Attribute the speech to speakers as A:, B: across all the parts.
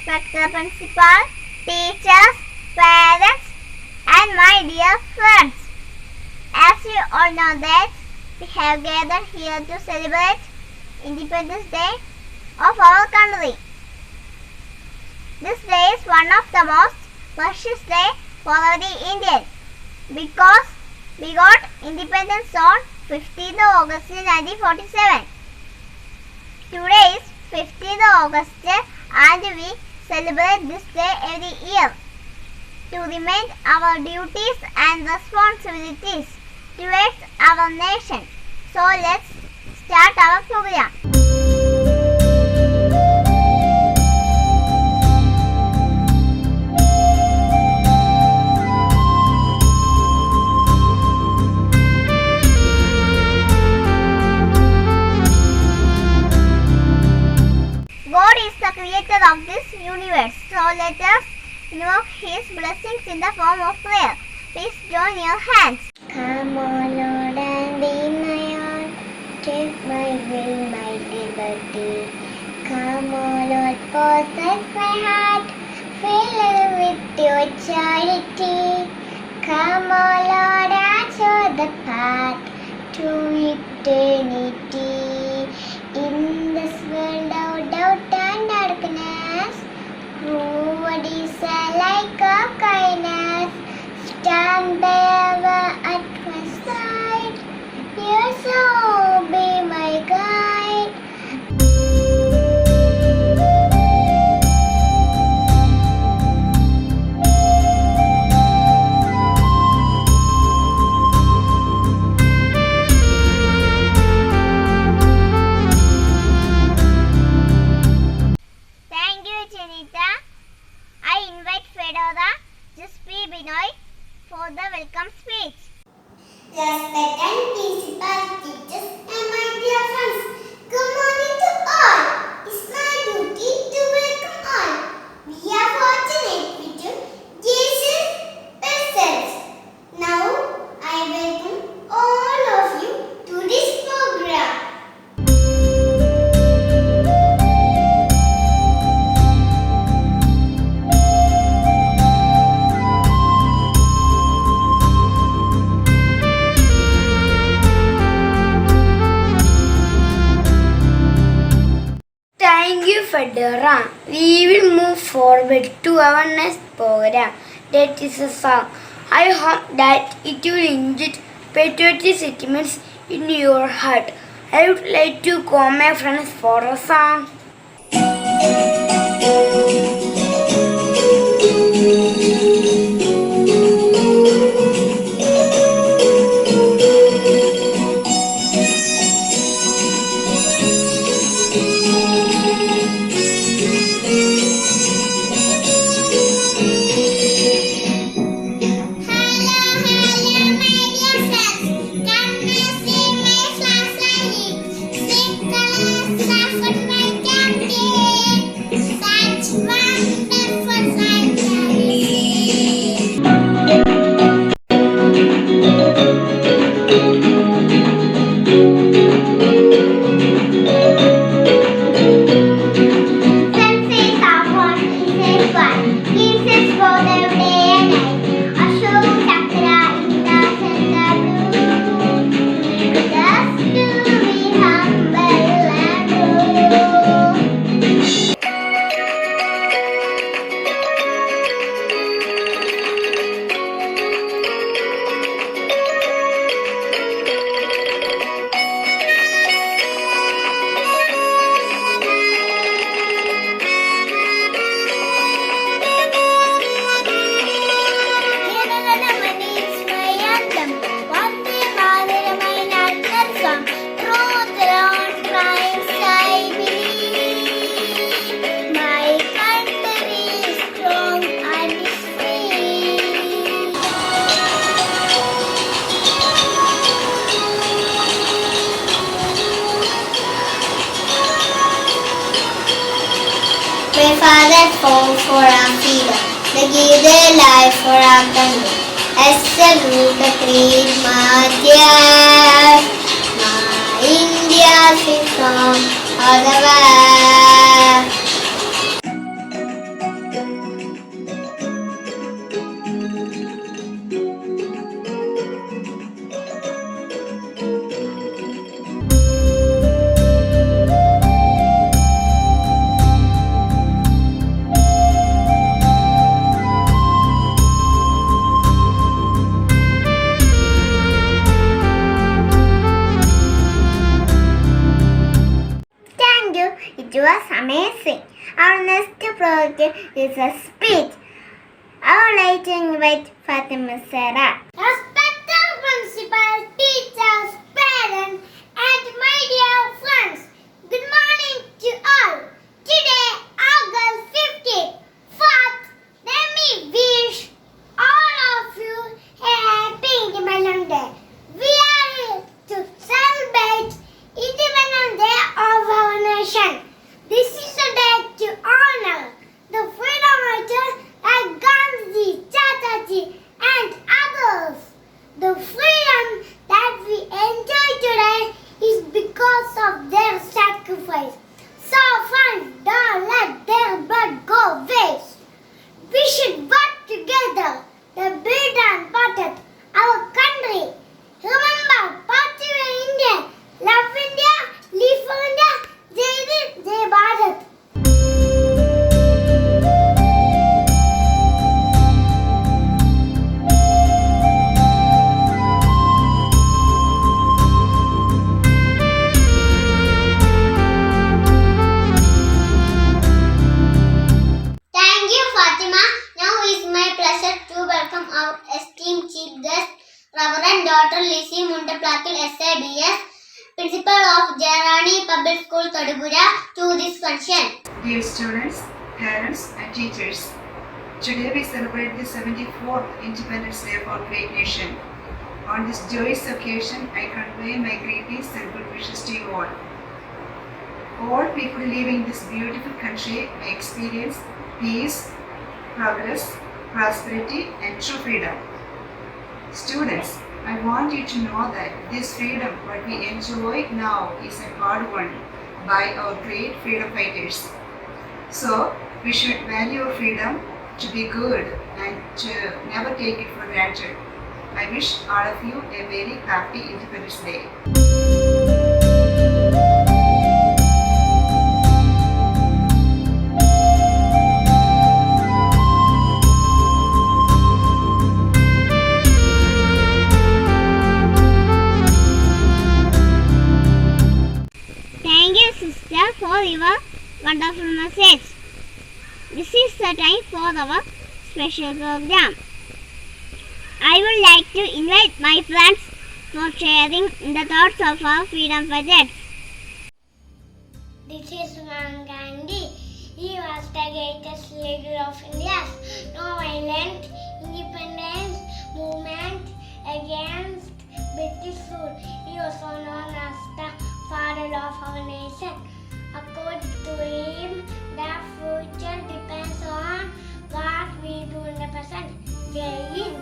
A: respected principal, teachers, parents, and my dear friends. As you all know that we have gathered here to celebrate Independence Day of our country. This day is one of the most precious days for every Indian because we got independence on 15th August 1947. Today is 15th August and we celebrate this day every year to remind our duties and responsibilities towards our nation. So let's start our program. God is the creator of this universe, so let us invoke His blessings in the form of prayer. Please join your hands.
B: Come, O Lord, and be my own. Take my will, my liberty. Come, O Lord, possess my heart. Fill it with your charity. Come, O Lord, and show the path to eternity. In this world of doubt and darkness, prove what is a like of kindness. Stand ever at my side. Your soul be my guide.
A: Thank you, Chinita. I invite Fedora, Jaspi Binoy for the welcome speech.
B: Respected principal, teachers, and my dear friends, good morning to all. It's my duty to welcome all. We are fortunate with you, Jesus' presence. Now, I welcome all of you to this program.
C: Thank you, Fedora. We will move forward to our next program, that is a song. I hope that it will inject patriotic sentiments in your heart. I would like to call my friends for a song.
B: Pray, Father, for our freedom. They give their life for our country. As salute the great martyrs. My India's song all the world. amazing. Our next project is a speech. I would like to invite Fatima Sarah.
A: Respected principal, teachers, parents, and my dear friends, good morning to all. Today, August 15th, 4th, let me wish all of you a happy Independence Day. We are here to celebrate Independence Day of our nation. This is a day to honor the freedom fighters like Gandhi, Chachaji, and others. The freedom that we enjoy today is because of their sacrifice. So friends, don't let their blood go waste. We should work together to build and protect our country. Remember, Patriot India, love India, live for India, Jai Hind, Jai Bharat. Thank you, Fatima. Now it's my pleasure to welcome our esteemed chief guest, Reverend Dr. Lizzie Mundaplathil SADS, Principal of Jairani Public School, Todupuzha, to this function.
D: Dear students, parents and teachers, today we celebrate the 74th Independence Day of our great nation. On this joyous occasion, I convey my greetings and good wishes to you all. All people living in this beautiful country may experience peace, progress, prosperity and true freedom. Students, I want you to know that this freedom what we enjoy now is a hard one by our great freedom fighters. So, we should value our freedom to be good and to never take it for granted. I wish all of you a very happy Independence Day.
A: Thank you, sister, for your wonderful message. This is the time for our special program. I would like to invite my friends for sharing the thoughts of our freedom fighters.
B: This is Mahatma Gandhi. He was the greatest leader of India's non-violent independence movement against British rule. He was known as the father of our nation. According to him, the future depends on what we do in the present. Jai Hind.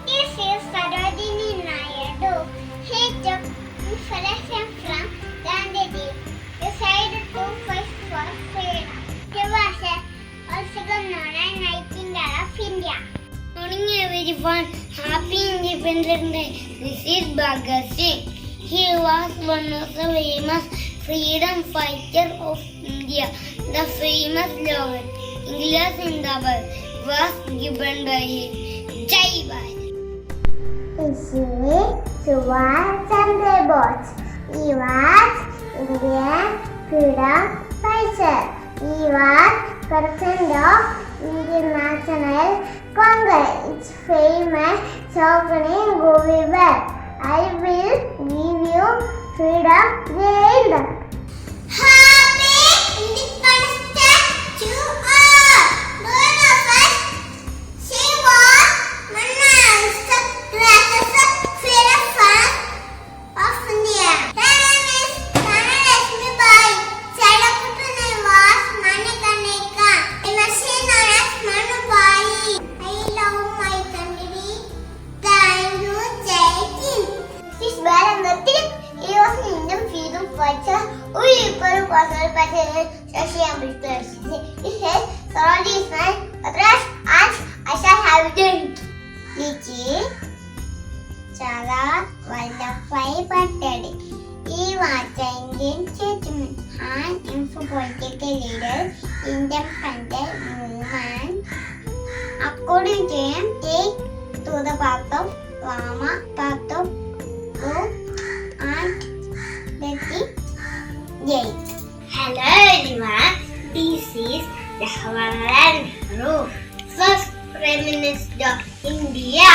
A: This is Sarojini Naidu. He took inspiration from Gandhiji. He decided to fight for freedom. He was also known as Nightingale of India.
B: Morning everyone, happy Independence Day. This is Bhagat Singh. He was one of the famous freedom fighters of India. The famous slogan, English in the world, was given by him. Jai Bharat. Subhash Chandra Bose. He was Indian freedom fighter. He was president of Indian National Congress. Its famous slogan go back. I will give you freedom. Jai Hind.
A: Happy Independence Day to all! One of us, she was one of the greatest freedom fighters of India. Her name is Rani Lakshmi Bai. Childhood name was Manikarnika. I was known as Manu Bai. I love my country. Thank you, Jai Hind. This Bharat he was an Indian freedom fighter who equally personal better Shashi Ambedkar. He said, Sarojini is my address and I shall have it. Liji Chala Vallabhbhai Patel. He was an Indian statesman and info political leader in the independent movement. According to him, take to the path of Rama, path of Go and Betty Jay.
B: Hello everyone, is Jawaharlal Nehru, first Prime Minister of India.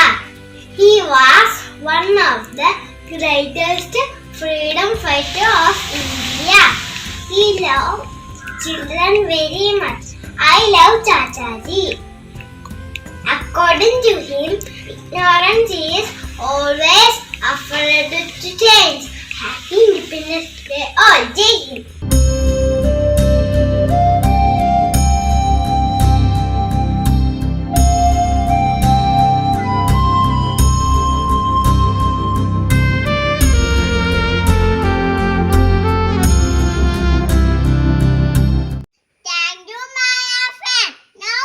B: He was one of the greatest freedom fighters of India. He loved children very much. I love Chachaji. According to him, ignorance is always afraid to change. Happy Independence Day all. Jai Hind. Thank you, my friend. Now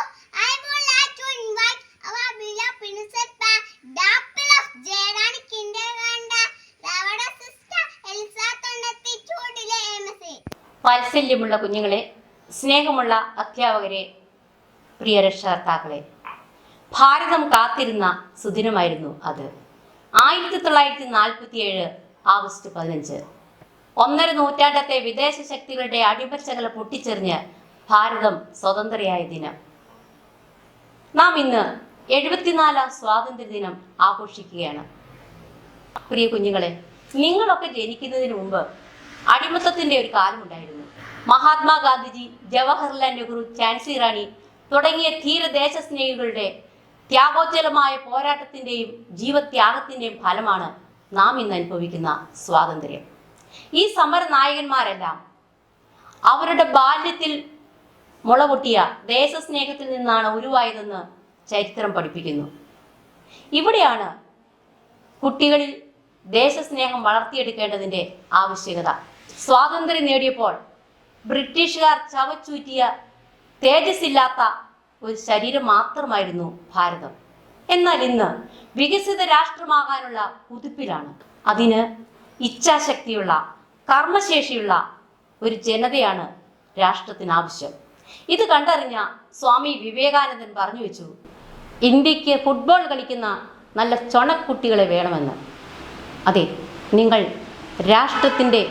B: I would like to invite our beloved principal, Dapple of Jerani Kindergarten, Ravada sister Elsa Tonati Chudile MSc.
E: വാത്സല്യമുള്ള കുഞ്ഞുങ്ങളെ, സ്നേഹമുള്ള അധ്യാപകരെ, പ്രിയ രക്ഷകർത്താക്കളെ, ഭാരതം കാത്തിരുന്ന സുദിനമായിരുന്നു അത്. 1947 August 15. 1.5 നൂറ്റാണ്ടത്തെ വിദേശ ശക്തികളുടെ അടിമച്ചങ്ങല പൊട്ടിച്ചെറിഞ്ഞ് ഭാരതം സ്വതന്ത്രയായ ദിനം. നാം ഇന്ന് 74ാം സ്വാതന്ത്ര്യ ദിനം ആഘോഷിക്കുകയാണ്. പ്രിയ കുഞ്ഞുങ്ങളെ, നിങ്ങളൊക്കെ ജനിക്കുന്നതിന് മുമ്പ് അടിമത്തത്തിന്റെ ഒരു കാലമുണ്ടായിരുന്നു. മഹാത്മാഗാന്ധിജി, ജവഹർലാൽ നെഹ്റു, ഝാൻസി റാണി തുടങ്ങിയ ധീരദേശസ്നേഹികളുടെ ത്യാഗോജ്വലമായ പോരാട്ടത്തിന്റെയും ജീവത്യാഗത്തിന്റെയും ഫലമാണ് നാം ഇന്ന് അനുഭവിക്കുന്ന സ്വാതന്ത്ര്യം. ഈ സമര നായകന്മാരെല്ലാം അവരുടെ ബാല്യത്തിൽ മുളപൊട്ടിയ ദേശസ്നേഹത്തിൽ നിന്നാണ് ഉരുവായതെന്ന് ചരിത്രം പഠിപ്പിക്കുന്നു. ഇവിടെയാണ് കുട്ടികളിൽ ദേശസ്നേഹം വളർത്തിയെടുക്കേണ്ടതിൻ്റെ ആവശ്യകത. സ്വാതന്ത്ര്യം നേടിയപ്പോൾ ബ്രിട്ടീഷുകാർ ചവച്ചൂറ്റിയ തേജസ്സില്ലാത്ത ഒരു ശരീരം മാത്രമായിരുന്നു ഭാരതം. എന്നാൽ ഇന്ന് വികസിത രാഷ്ട്രമാകാനുള്ള കുതിപ്പിലാണ്. അതിന് ഇച്ഛാശക്തിയുള്ള, കർമ്മശേഷിയുള്ള ഒരു ജനതയാണ് രാഷ്ട്രത്തിന് ആവശ്യം. ഇത് കണ്ടറിഞ്ഞ സ്വാമി വിവേകാനന്ദൻ പറഞ്ഞു വെച്ചു, ഇന്ത്യക്ക് ഫുട്ബോൾ കളിക്കുന്ന നല്ല ചൊണക്കുട്ടികളെ വേണമെന്ന്. അതെ, നിങ്ങൾ രാഷ്ട്രത്തിൻ്റെ,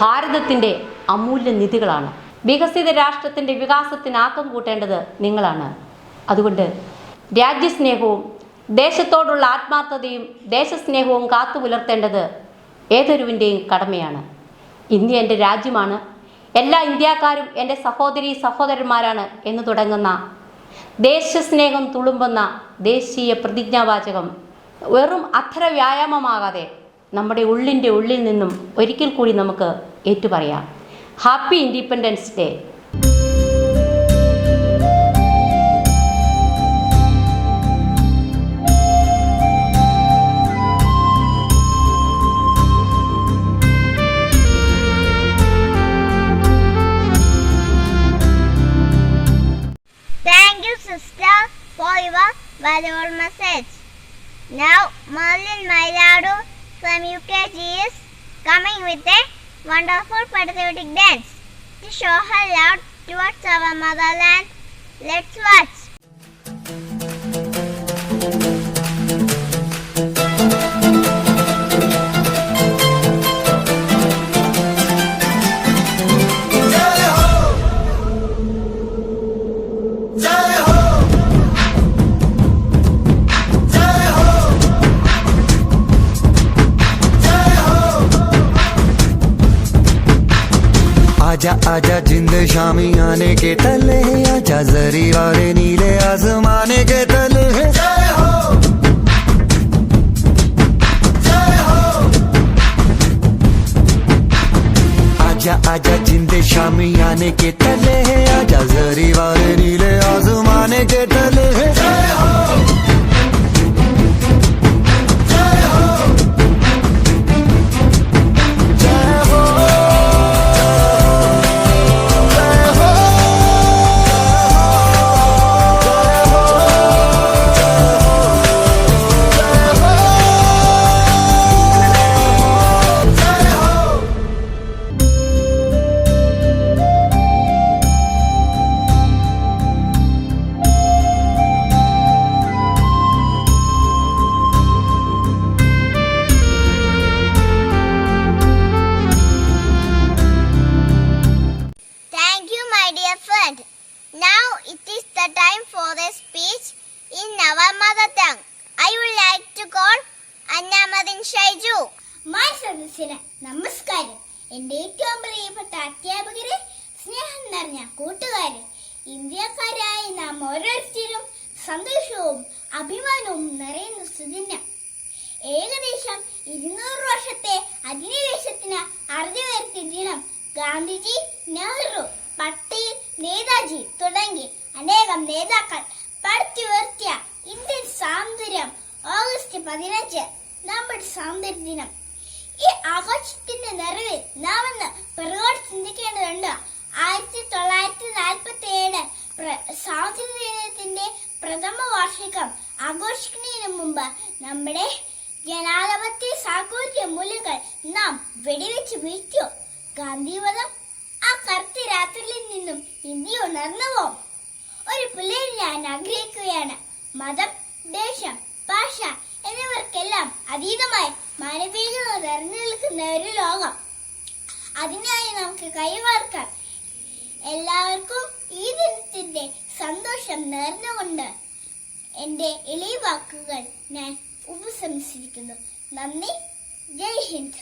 E: ഭാരതത്തിൻ്റെ അമൂല്യ നിധികളാണ്. വികസിത രാഷ്ട്രത്തിൻ്റെ വികാസത്തിന് ആക്കം കൂട്ടേണ്ടത് നിങ്ങളാണ്. അതുകൊണ്ട് രാജ്യസ്നേഹവും ദേശത്തോടുള്ള ആത്മാർത്ഥതയും ദേശസ്നേഹവും കാത്തു പുലർത്തേണ്ടത് ഏതൊരുവിൻ്റെയും കടമയാണ്. ഇന്ത്യ എൻ്റെ രാജ്യമാണ്, എല്ലാ ഇന്ത്യക്കാരും എൻ്റെ സഹോദരീ സഹോദരന്മാരാണ് എന്ന് തുടങ്ങുന്ന ദേശസ്നേഹം തുളുമ്പുന്ന ദേശീയ പ്രതിജ്ഞാവാചകം വെറും അധര വ്യായാമമാകാതെ നമ്മുടെ ഉള്ളിൻ്റെ ഉള്ളിൽ നിന്നും ഒരിക്കൽ കൂടി നമുക്ക് ഏറ്റുപറയാം. Happy independence day.
A: Thank you, sister, for your valuable message. Now, Merlin Mailadu from UKG is coming with a wonderful patriotic dance to show her love towards our motherland. Let's watch.
F: आजा आजा जिंद शामी आने के तले, आजा जरी वाले नीले आसमाने के तले. जय हो, जय हो. आजा आजा जिंद शामी आने के तले, आजा जरी वाले नीले आसमाने के तले. जय हो, जय हो, जय हो.
A: സതിൻ ഷൈജു.
B: മായ സദസ്സിന് നമസ്കാരം. എൻ്റെ ഏറ്റവും പ്രിയപ്പെട്ട അധ്യാപകരെ, സ്നേഹം നിറഞ്ഞ കൂട്ടുകാരെ, ഇന്ത്യക്കാരായ നാം ഓരോരുത്തരും സന്തോഷവും അഭിമാനവും നിറയുന്ന സുദിനം. ഏകദേശം 200 വർഷത്തെ അധിനിവേശത്തിന് അറുതിവരുത്തിയ ദിനം. ഗാന്ധിജി, നെഹ്റു, പട്ടേൽ, നേതാജി തുടങ്ങി അനേകം നേതാക്കൾ പടുത്തുയർത്തിയ ഇന്ത്യൻ സ്വാതന്ത്ര്യം ഓഗസ്റ്റ് 15 നമ്മുടെ സ്വാതന്ത്ര്യ ദിനം. ഈ ആഘോഷത്തിന്റെ നിറവിൽ നാം ഇന്ന് പിറകോട്ട് ചിന്തിക്കേണ്ടതുണ്ട്. 1947 സ്വാതന്ത്ര്യ ദിനത്തിന്റെ പ്രഥമ വാർഷികം ആഘോഷിക്കുന്നതിന് മുമ്പ് നമ്മുടെ ജനാധിപത്യ സാഹോദര്യ മൂല്യങ്ങൾ നാം വെടിവെച്ച് വീഴ്ത്തിയോ? ഗാന്ധിവധം ആ കറുത്ത രാത്രിയിൽ നിന്നും ഇന്ത്യ ഉണർന്നുവോ? ഒരു പിള്ളേർ ഞാൻ ആഗ്രഹിക്കുകയാണ്. മതം, ദേശം, ഭാഷ എന്നിവർക്കെല്ലാം അതീതമായി മാനവികത നിറഞ്ഞു നിൽക്കുന്ന ഒരു ലോകം. അതിനായി നമുക്ക് കൈവാർക്കാം. എല്ലാവർക്കും ഈ ദിനത്തിന്റെ സന്തോഷം നേർന്നുകൊണ്ട് എൻ്റെ എളിയ വാക്കുകൾ ഞാൻ ഉപസംഹരിക്കുന്നു. നന്ദി. ജയ് Hind.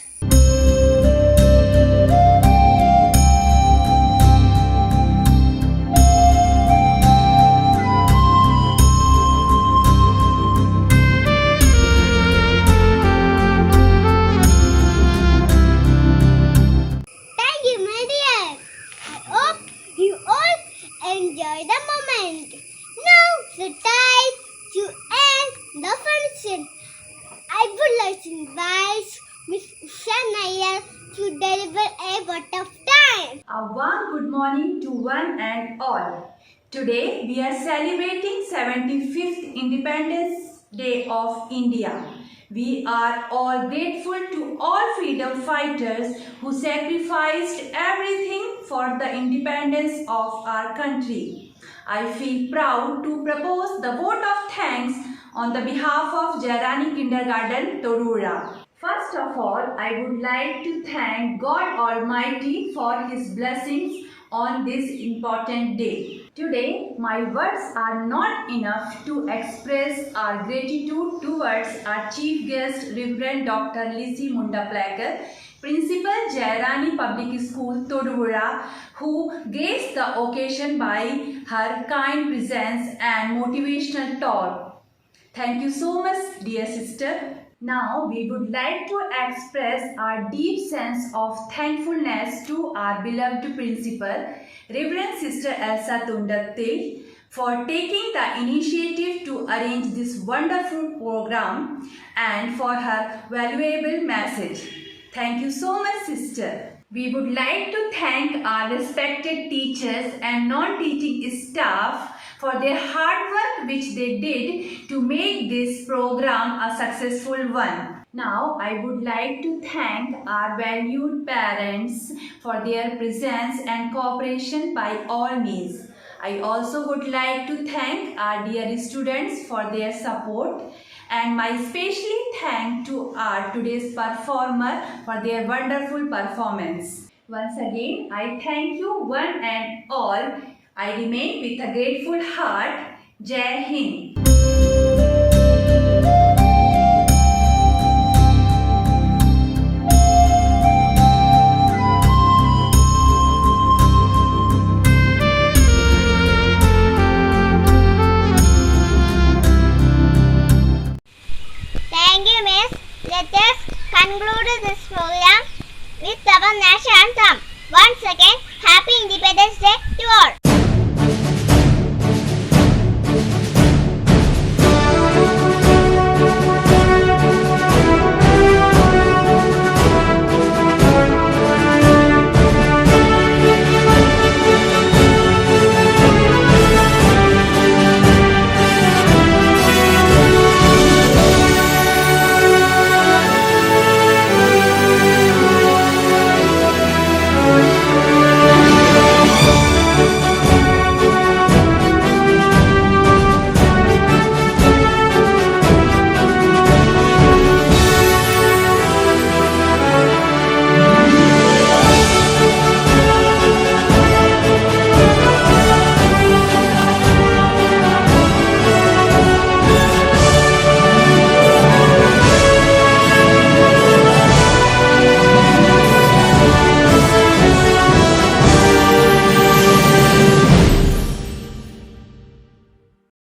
A: Thank you, my dear. I hope you all enjoy the moment. Now the time to end the function. I would like to invite Miss Usha Nair to deliver a vote of time.
G: A warm good morning to one and all. Today we are celebrating 75th Independence Day of India. We are all grateful to all freedom fighters who sacrificed everything for the independence of our country. I feel proud to propose the vote of thanks on the behalf of Jairani Kindergarten, Todura. First of all, I would like to thank God Almighty for His blessings on this important day. Today, my words are not enough to express our gratitude towards our chief guest, Reverend Dr. Lizzie Mundaplekar, Principal Jairani Public School, Todura, who graced the occasion by her kind presence and motivational talk. Thank you so much, dear sister. Now we would like to express our deep sense of thankfulness to our beloved principal, Reverend Sister Elsa Tundattil, for taking the initiative to arrange this wonderful program and for her valuable message. Thank you so much, sister. We would like to thank our respected teachers and non-teaching staff for their hard work which they did to make this program a successful one. Now I would like to thank our valued parents for their presence and cooperation by all means. I also would like to thank our dear students for their support, and my specially thank to our today's performer for their wonderful performance. Once again, I thank you one and all. I remain with a grateful heart. Jai Hind.
A: Thank you, Miss. Let us conclude this program with our national anthem. Once again, Happy Independence Day to all.